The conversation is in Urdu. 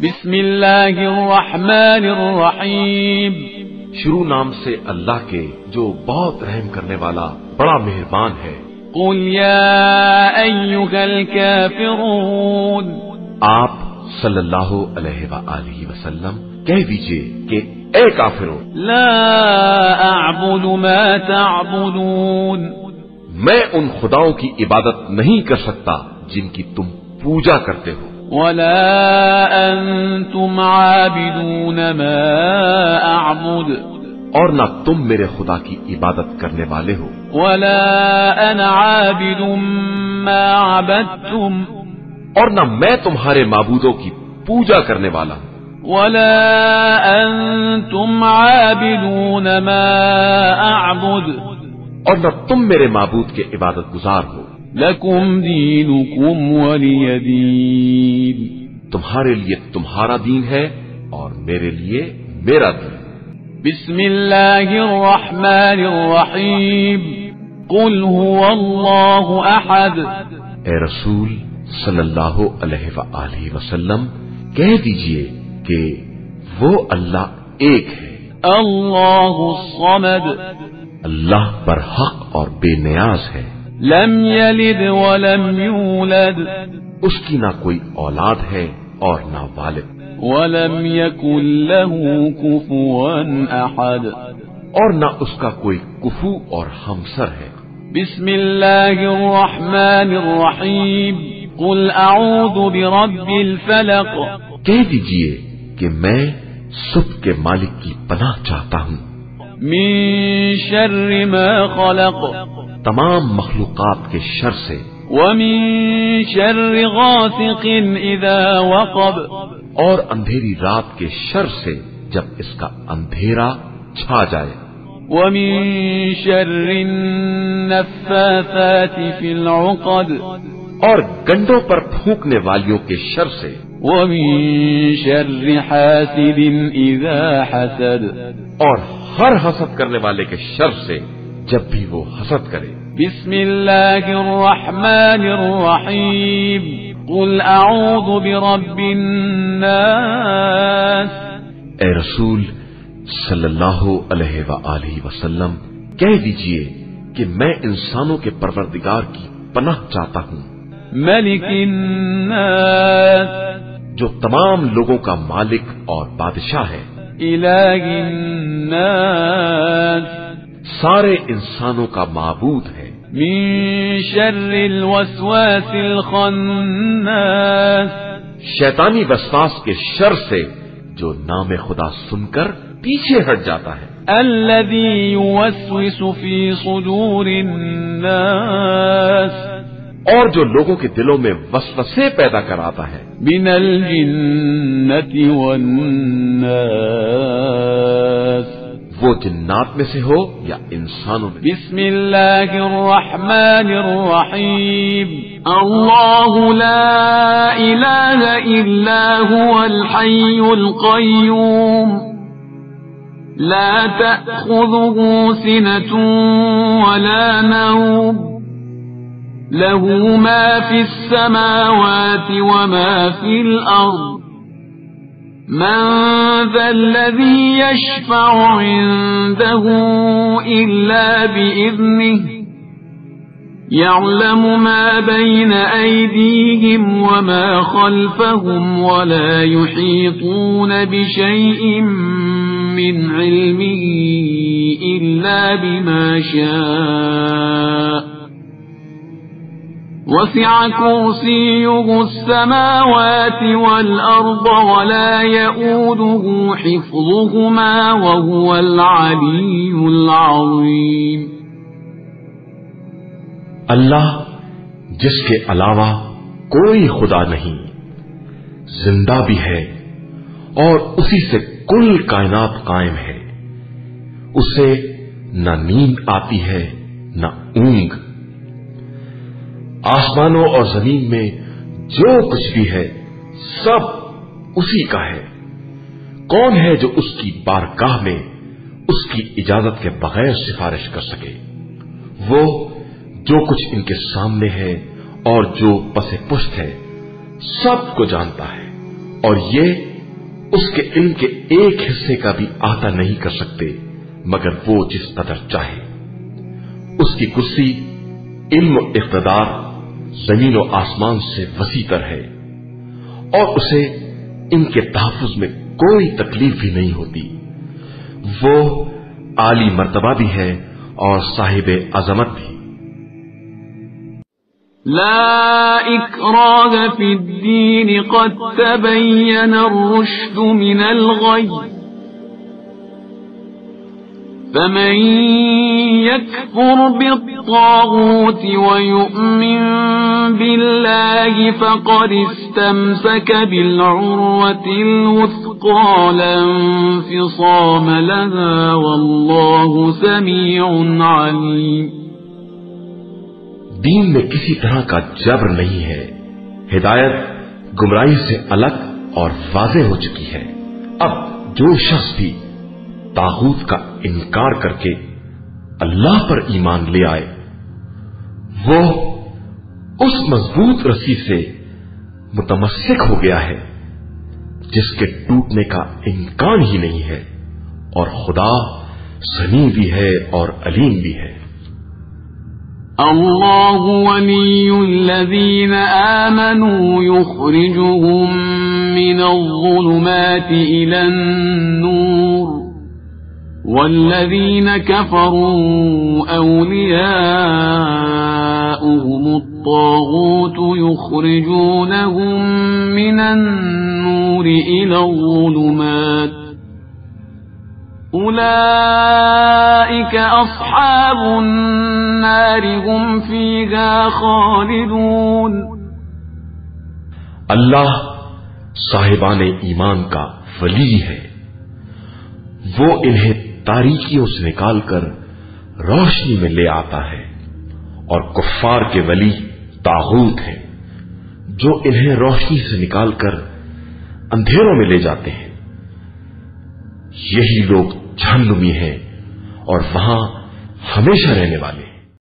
بسم اللہ الرحمن الرحیم، شروع نام سے اللہ کے جو بہت رحم کرنے والا بڑا مہربان ہے۔ قل یا ایھا الکافرون، آپ صلی اللہ علیہ وآلہ وسلم کہہ دیجئے کہ اے کافروں، لا اعبد ما تعبدون، میں ان خداؤں کی عبادت نہیں کر سکتا جن کی تم پوجا کرتے ہو، ولا انتم عابدون ما اعبد، اور نہ تم میرے خدا کی عبادت کرنے والے ہو، ولا انا عابد ما عبدتم، اور نہ میں تمہارے معبودوں کی پوجا کرنے والا ہوں، ولا انتم عابدون ما اعبد، اور نہ تم میرے معبود کے عبادت گزار ہو، لکم دینکم ولی دین، تمہارے لیے تمہارا دین ہے اور میرے لیے میرا دین۔ بسم اللہ الرحمن الرحیم، قل هو اللہ احد، اے رسول صلی اللہ علیہ وآلہ وسلم کہہ دیجئے کہ وہ اللہ ایک ہے، اللہ الصمد، اللہ پر حق اور بے نیاز ہے، لم یلد ولم یولد، اس کی نہ کوئی اولاد ہے اور نہ والد، ولم یکن له کفوا احد، اور نہ اس کا کوئی کفو اور ہمسر ہے۔ بسم اللہ الرحمن الرحیم، قل اعوذ برب الفلق، کہہ دیجئے کہ میں صبح کے مالک کی پناہ چاہتا ہوں، من شر ما خلق، تمام مخلوقات کے شر سے، ومن شر غاسق اذا وقب، اور اندھیری رات کے شر سے جب اس کا اندھیرا چھا جائے، ومن شر النفاثات في العقد، اور گنڈوں پر پھونکنے والیوں کے شر سے، ومن شر حاسد اذا حسد، اور ہر حسد کرنے والے کے شر سے جب بھی وہ حسد کرے۔ بسم اللہ الرحمن الرحیم، قل اعوذ برب الناس، اے رسول صلی اللہ علیہ وآلہ وسلم کہہ دیجئے کہ میں انسانوں کے پروردگار کی پناہ چاہتا ہوں، ملک الناس، جو تمام لوگوں کا مالک اور بادشاہ ہے، الہ الناس، سارے انسانوں کا معبود ہے، من شر الوسواس الخناس، شیطانی وسواس کے شر سے جو نام خدا سن کر پیچھے ہٹ جاتا ہے، الذي يوسوس في صدور الناس، اور جو لوگوں کے دلوں میں وسوسے پیدا کراتا ہے، من الجنة والناس، وہ جنات میں سے ہو یا انسانوں میں۔ بسم اللہ الرحمن الرحیم، اللہ لا الہ الا هو الحی القیوم، لا تأخذه سنة ولا نوم، له ما في السماوات وما في الأرض، من ذا الذي يشفع عنده إلا بإذنه، يعلم ما بين أيديهم وما خلفهم، ولا يحيطون بشيء من علمه إلا بما شاء، وسع كرسيه السماوات والأرض ولا يؤوده حفظهما وهو العلي العظيم۔ اللہ جس کے علاوہ کوئی خدا نہیں، زندہ بھی ہے اور اسی سے کل کائنات قائم ہے، اسے نہ نیند آتی ہے نہ اونگ، آسمانوں اور زمین میں جو کچھ بھی ہے سب اسی کا ہے، کون ہے جو اس کی بارگاہ میں اس کی اجازت کے بغیر سفارش کر سکے؟ وہ جو کچھ ان کے سامنے ہے اور جو پس پشت ہے سب کو جانتا ہے، اور یہ اس کے علم کے ایک حصے کا بھی احاطہ نہیں کر سکتے مگر وہ جس قدر چاہے. اس کی کرسی علم و اقتدار زمین و آسمان سے وسیع تر ہے اور اسے ان کے تحفظ میں کوئی تکلیف بھی نہیں ہوتی. وہ عالی مرتبہ بھی ہے اور صاحب عظمت بھی. لا إكراه في الدين قد تبين الرشد من الغي فمن يكفر بالطاغوت ويؤمن بالله فقد استمسك بالعروة الوثقى لا انفصام لها والله سميع عليم. دین میں کسی طرح کا جبر نہیں ہے. ہدایت گمراہی سے الگ اور واضح ہو چکی ہے. اب جو شخص بھی طاغوت کا انکار کر کے اللہ پر ایمان لے آئے وہ اس مضبوط رسی سے متمسک ہو گیا ہے جس کے ٹوٹنے کا امکان ہی نہیں ہے اور خدا سمیع بھی ہے اور علیم بھی ہے. اللہ ولی الذین آمنوا یخرجهم من الظلمات إلى النور والذین كفروا أولیاؤهم الطاغوت یخرجونهم من النور إلى الظلمات أولئك أصحاب النار هم فيها خالدون. اللہ صاحبان ایمان کا ولی ہے. وہ انہیں تاریکیوں سے نکال کر روشنی میں لے آتا ہے اور کفار کے ولی طاغوت ہیں جو انہیں روشنی سے نکال کر اندھیروں میں لے جاتے ہیں. یہی لوگ جہنمی ہیں اور وہاں ہمیشہ رہنے والے.